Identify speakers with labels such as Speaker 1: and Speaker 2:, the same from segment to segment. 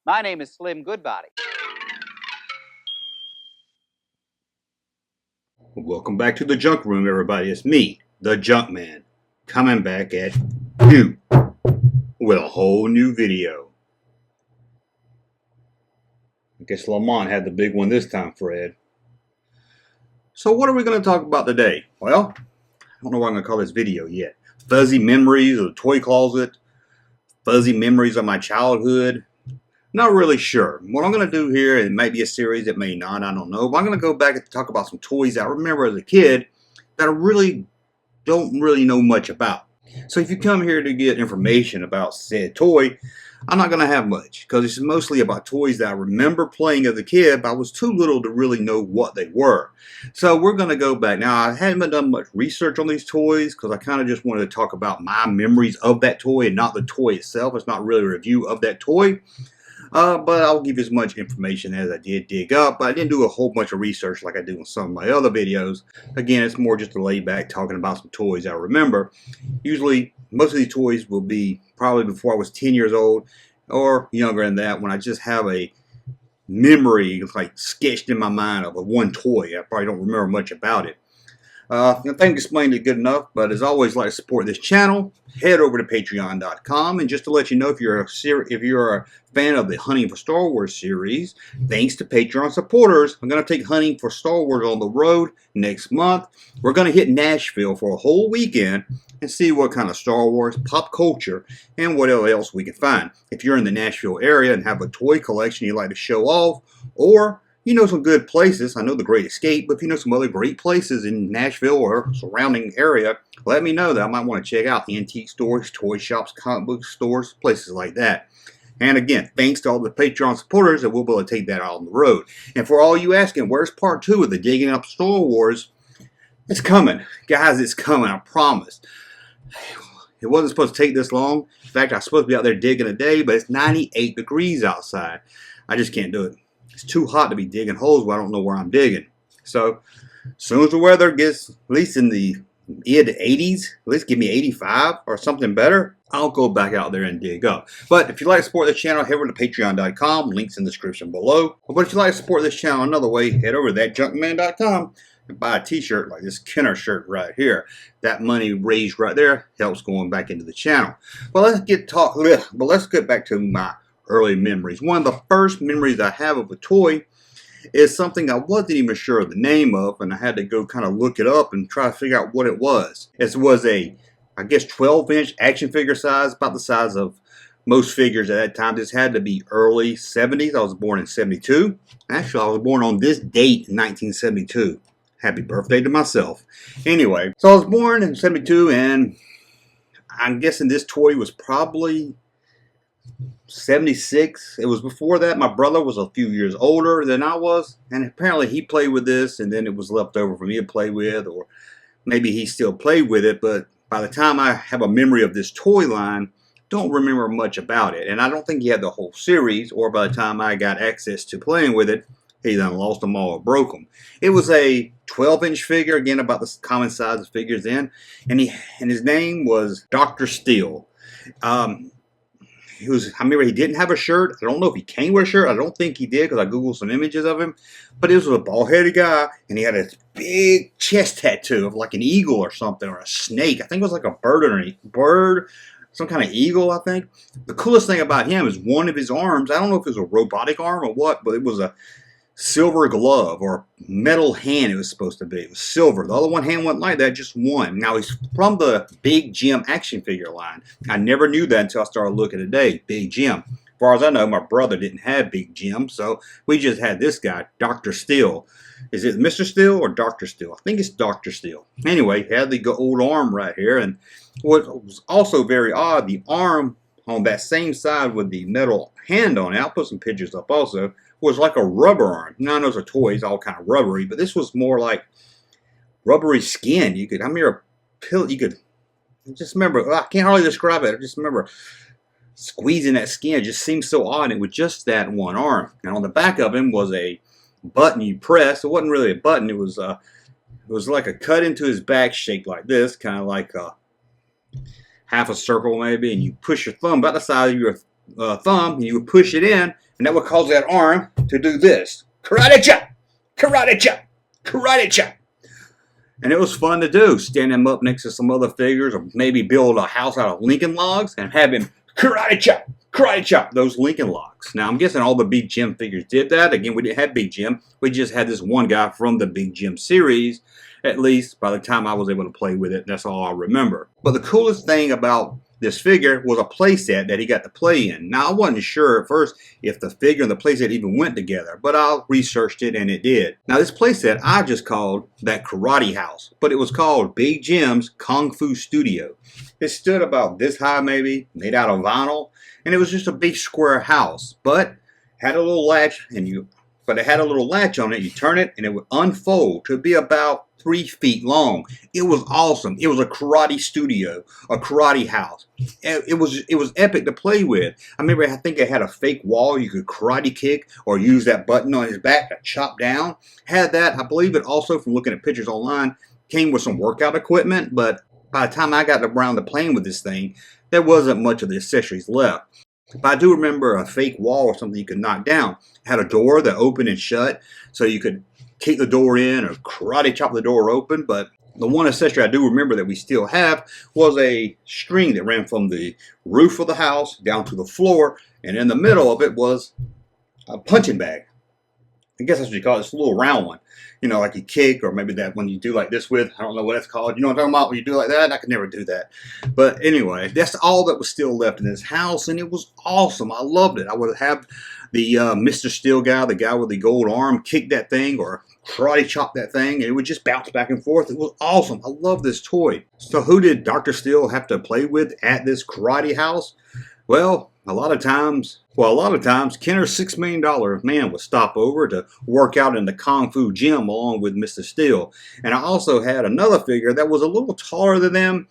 Speaker 1: My name is Slim Goodbody.
Speaker 2: Welcome back to the Junk Room, everybody. It's me, the Junkman, coming back at you with a whole new video. I guess Lamont had the big one this time, Fred. So what are we going to talk about today? Well, I don't know what I'm going to call this video yet. Fuzzy memories of the toy closet, fuzzy memories of my childhood. Not really sure. What I'm going to do here, it may be a series, it may not, I don't know. But I'm going to go back and talk about some toys I remember as a kid that I really don't know much about. So if you come here to get information about said toy, I'm not going to have much because it's mostly about toys that I remember playing as a kid, but I was too little to really know what they were. So we're going to go back. Now, I haven't done much research on these toys because I kind of just wanted to talk about my memories of that toy and not the toy itself. It's not really a review of that toy. But I'll give you as much information as I did dig up. But I didn't do a whole bunch of research like I do in some of my other videos. Again, it's more just a laid back talking about some toys I remember. Usually, most of these toys will be probably before I was 10 years old or younger than that, when I just have a memory like sketched in my mind of a one toy. I probably don't remember much about it. I think I explained it good enough, but as always, like to support this channel, head over to patreon.com. And just to let you know, if you're a fan of the Hunting for Star Wars series, thanks to Patreon supporters, I'm going to take Hunting for Star Wars on the road next month. We're going to hit Nashville for a whole weekend and see what kind of Star Wars, pop culture, and what else we can find. If you're in the Nashville area and have a toy collection you'd like to show off, or you know some good places. I know the Great Escape, but if you know some other great places in Nashville or surrounding area, let me know that I might want to check out the antique stores, toy shops, comic book stores, places like that. And again, thanks to all the Patreon supporters that we'll be able to take that out on the road. And for all you asking, where's part 2 of the Digging Up Star Wars? It's coming. Guys, it's coming, I promise. It wasn't supposed to take this long. In fact, I was supposed to be out there digging a day, but it's 98 degrees outside. I just can't do it. It's too hot to be digging holes where I don't know where I'm digging. So, as soon as the weather gets at least in the mid 80s, at least give me 85 or something better, I'll go back out there and dig up. But if you'd like to support this channel, head over to patreon.com. Links in the description below. But if you'd like to support this channel another way, head over to thatjunkman.com and buy a t-shirt like this Kenner shirt right here. That money raised right there helps going back into the channel. Well, let's get back to my early memories. One of the first memories I have of a toy is something I wasn't even sure of the name of, and I had to go kind of look it up and try to figure out what it was. It was a, I guess, 12-inch action figure size, about the size of most figures at that time. This had to be early 70s. I was born in 72. Actually, I was born on this date in 1972. Happy birthday to myself. Anyway, so I was born in 72, and I'm guessing this toy was probably 76. It was before that. My brother was a few years older than I was, and apparently he played with this, and then it was left over for me to play with, or maybe he still played with it. But by the time I have a memory of this toy line, don't remember much about it. And I don't think he had the whole series, or by the time I got access to playing with it, he done lost them all or broke them. It was a 12-inch figure, again about the common size of figures then, and his name was Dr. Steel. I remember he didn't have a shirt. I don't know if he came with a shirt. I don't think he did because I googled some images of him. But he was a bald-headed guy, and he had a big chest tattoo of like an eagle or something, or a snake. I think it was like a bird, some kind of eagle, I think. The coolest thing about him is one of his arms, I don't know if it was a robotic arm or what, but it was a silver glove or metal hand it was supposed to be. It was silver. The other one hand wasn't like that, just one. Now he's from the Big Jim action figure line. I never knew that until I started looking today. Big Jim. As far as I know, my brother didn't have Big Jim, so we just had this guy, Dr. Steel. Is it Mr. Steel or Dr. Steel? I think it's Dr. Steel. Anyway, he had the old arm right here, and what was also very odd, the arm on that same side with the metal hand on it, I'll put some pictures up also, was like a rubber arm. Now I know the toys all kind of rubbery, but this was more like rubbery skin. You could, I remember, you could just remember, I can't hardly describe it. I just remember squeezing that skin. It just seemed so odd. And it was just that one arm. And on the back of him was a button you press. It wasn't really a button. It was like a cut into his back shaped like this, kind of like a half a circle maybe, and you push your thumb about the size of thumb, and you would push it in, and that would cause that arm to do this. Karate chop! Karate chop! Karate chop! And it was fun to do, stand him up next to some other figures, or maybe build a house out of Lincoln logs and have him karate chop those Lincoln logs. Now, I'm guessing all the Big Jim figures did that. Again, we didn't have Big Jim. We just had this one guy from the Big Jim series, at least by the time I was able to play with it. That's all I remember. But the coolest thing about this figure was a playset that he got to play in. Now, I wasn't sure at first if the figure and the playset even went together, but I researched it and it did. Now, this playset I just called that Karate House, but it was called Big Jim's Kung Fu Studio. It stood about this high maybe, made out of vinyl, and it was just a big square house, but had a little latch, it had a little latch on it. You turn it and it would unfold to be about 3 feet long. It was awesome. It was a karate studio, a karate house. It was epic to play with. I think it had a fake wall you could karate kick or use that button on his back to chop down. Had that. I believe it also, from looking at pictures online, came with some workout equipment, but by the time I got around to playing with this thing, there wasn't much of the accessories left. But I do remember a fake wall or something you could knock down. It had a door that opened and shut, so you could kick the door in or karate chop the door open. But the one accessory I do remember that we still have was a string that ran from the roof of the house down to the floor, and in the middle of it was a punching bag. I guess that's what you call it. It's a little round one. You know, like you kick, or maybe that one you do like this with. I don't know what that's called. You know what I'm talking about when you do like that? I could never do that. But anyway, that's all that was still left in this house, and it was awesome. I loved it. I would have the Mr. Steel guy, the guy with the gold arm, kick that thing or karate chop that thing, and it would just bounce back and forth. It was awesome. I love this toy. So who did Dr. Steel have to play with at this karate house? Well, a lot of times, Kenner's $6 million man would stop over to work out in the Kung Fu gym along with Mr. Steel. And I also had another figure that was a little taller than them.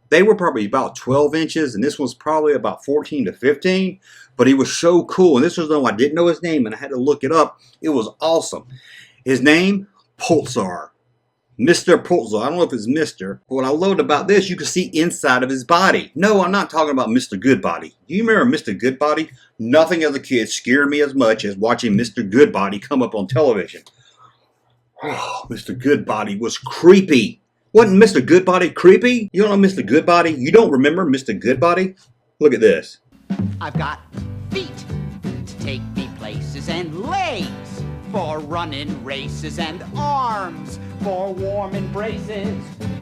Speaker 2: They were probably about 12 inches, and this was probably about 14 to 15. But he was so cool, and this was the one I didn't know his name, and I had to look it up. It was awesome. His name, Pulsar. Mr. Pulsar. I don't know if it's Mr. But what I loved about this, you could see inside of his body. No, I'm not talking about Mr. Goodbody. Do you remember Mr. Goodbody? Nothing as a kid scared me as much as watching Mr. Goodbody come up on television. Oh, Mr. Goodbody was creepy. Wasn't Mr. Goodbody creepy? You don't know Mr. Goodbody? You don't remember Mr. Goodbody? Look at this.
Speaker 1: I've got feet to take me places and legs for running races and arms for warm embraces,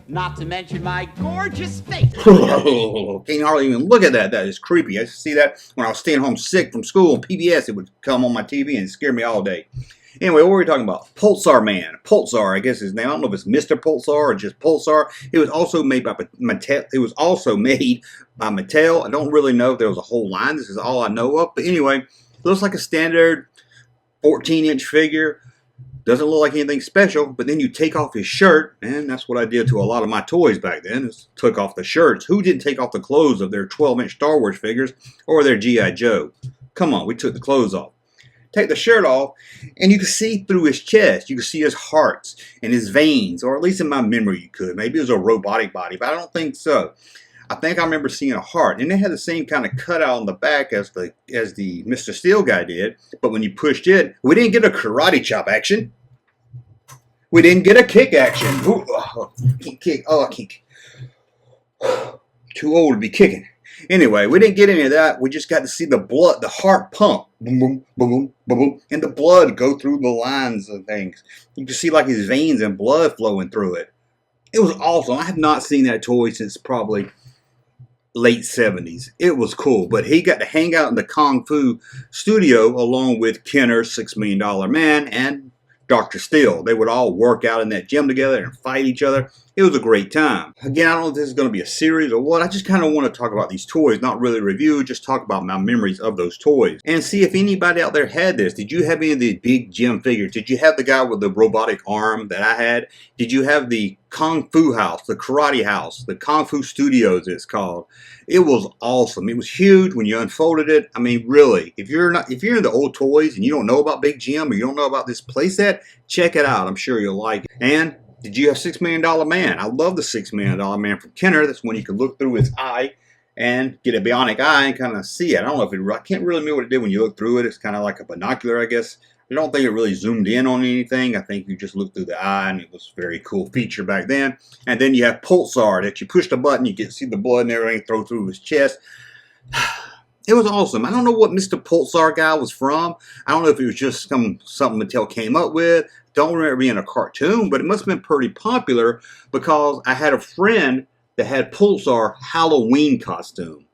Speaker 1: not to mention my gorgeous face.
Speaker 2: Can't hardly even look at that. That is creepy. I used to see that when I was staying home sick from school on PBS. It would come on my TV and scare me all day. Anyway, what were we talking about? Pulsar Man. Pulsar, I guess his name. I don't know if it's Mr. Pulsar or just Pulsar. It was also made by Mattel. I don't really know if there was a whole line. This is all I know of. But anyway, it looks like a standard 14-inch figure. Doesn't look like anything special, but then you take off his shirt, and that's what I did to a lot of my toys back then, is took off the shirts. Who didn't take off the clothes of their 12-inch Star Wars figures or their G.I. Joe? Come on, we took the clothes off. Take the shirt off, and you can see through his chest. You can see his hearts and his veins, or at least in my memory you could. Maybe it was a robotic body, but I don't think so. I think I remember seeing a heart, and it had the same kind of cutout on the back as the Mr. Steel guy did. But when you pushed it, we didn't get a karate chop action. We didn't get a kick action. Ooh, oh, can't kick. Oh, I can't. Too old to be kicking. Anyway, we didn't get any of that. We just got to see the blood, the heart pump, boom, boom, boom, boom, boom, boom, and the blood go through the lines and things. You can see like his veins and blood flowing through it. It was awesome. I have not seen that toy since probably late 70s. It was cool, but he got to hang out in the Kung Fu studio along with Kenner's $6 million man and Dr. Steel. They would all work out in that gym together and fight each other. It was a great time. Again, I don't know if this is going to be a series or what. I just kind of want to talk about these toys, not really review, just talk about my memories of those toys. And see if anybody out there had this. Did you have any of the Big Jim figures? Did you have the guy with the robotic arm that I had? Did you have the Kung Fu house, the karate house, the Kung Fu Studios it's called? It was awesome. It was huge when you unfolded it. I mean, really, if you're into old toys and you don't know about Big Jim or you don't know about this playset, check it out. I'm sure you'll like it. And did you have $6 Million Man? I love the $6 Million Man from Kenner. That's when you could look through his eye and get a bionic eye and kind of see it. I don't know if it, I can't really remember what it did when you look through it. It's kind of like a binocular, I guess. I don't think it really zoomed in on anything. I think you just looked through the eye, and it was a very cool feature back then. And then you have Pulsar, that you push the button, you can see the blood and everything throw through his chest. It was awesome. I don't know what Mr. Pulsar guy was from. I don't know if it was just something Mattel came up with. Don't remember it being a cartoon, but it must have been pretty popular because I had a friend that had Pulsar Halloween costume.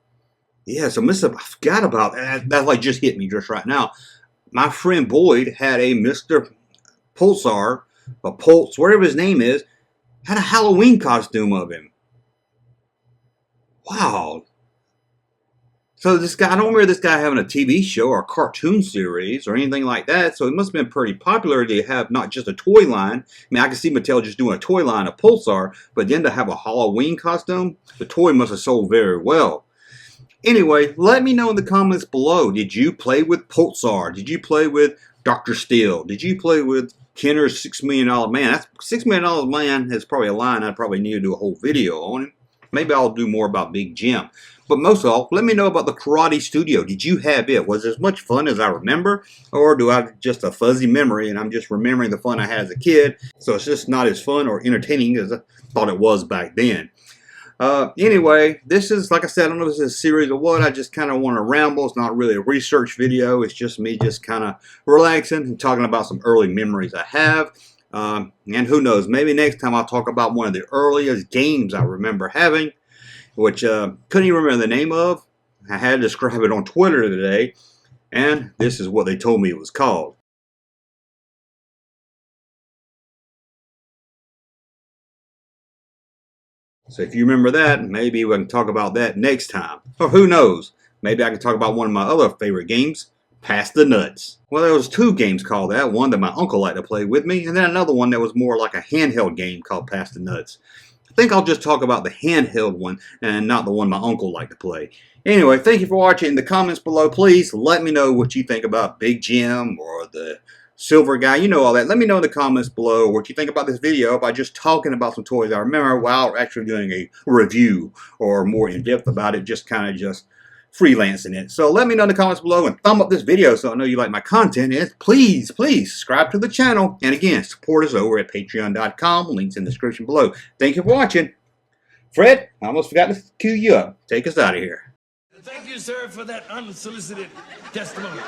Speaker 2: Yeah, so I forgot about that. That like just hit me just right now. My friend Boyd had a Mr. Pulsar, a Pulse, whatever his name is, had a Halloween costume of him. Wow. So this guy, I don't remember this guy having a TV show or a cartoon series or anything like that. So it must have been pretty popular to have not just a toy line. I mean, I can see Mattel just doing a toy line of Pulsar, but then to have a Halloween costume, the toy must have sold very well. Anyway, let me know in the comments below. Did you play with Pulsar? Did you play with Dr. Steel? Did you play with Kenner's $6 Million Man? That's $6 Million Man is probably a line I probably need to do a whole video on him. Maybe I'll do more about Big Jim. But most of all, let me know about the Karate Studio. Did you have it? Was it as much fun as I remember? Or do I have just a fuzzy memory and I'm just remembering the fun I had as a kid? So it's just not as fun or entertaining as I thought it was back then. Anyway, this is, like I said, I don't know if this is a series or what. I just kind of want to ramble. It's not really a research video. It's just me just kind of relaxing and talking about some early memories I have. And who knows, maybe next time I'll talk about one of the earliest games I remember having, which couldn't even remember the name of. I had to describe it on Twitter today, and this is what they told me it was called. So if you remember that, maybe we can talk about that next time. Or who knows, maybe I can talk about one of my other favorite games, Pass the Nuts. Well, there was two games called that. One that my uncle liked to play with me, and then another one that was more like a handheld game called Pass the Nuts. I think I'll just talk about the handheld one and not the one my uncle liked to play. Anyway, thank you for watching. In the comments below, please let me know what you think about Big Jim or the Silver Guy. You know all that. Let me know in the comments below what you think about this video by just talking about some toys I remember while actually doing a review or more in-depth about it, just kind of just freelancing it. So let me know in the comments below and thumb up this video so I know you like my content. And please subscribe to the channel. And again, support us over at patreon.com. Links in the description below. Thank you for watching. Fred, I almost forgot to cue you up. Take us out of here.
Speaker 3: Thank you, sir, for that unsolicited testimony.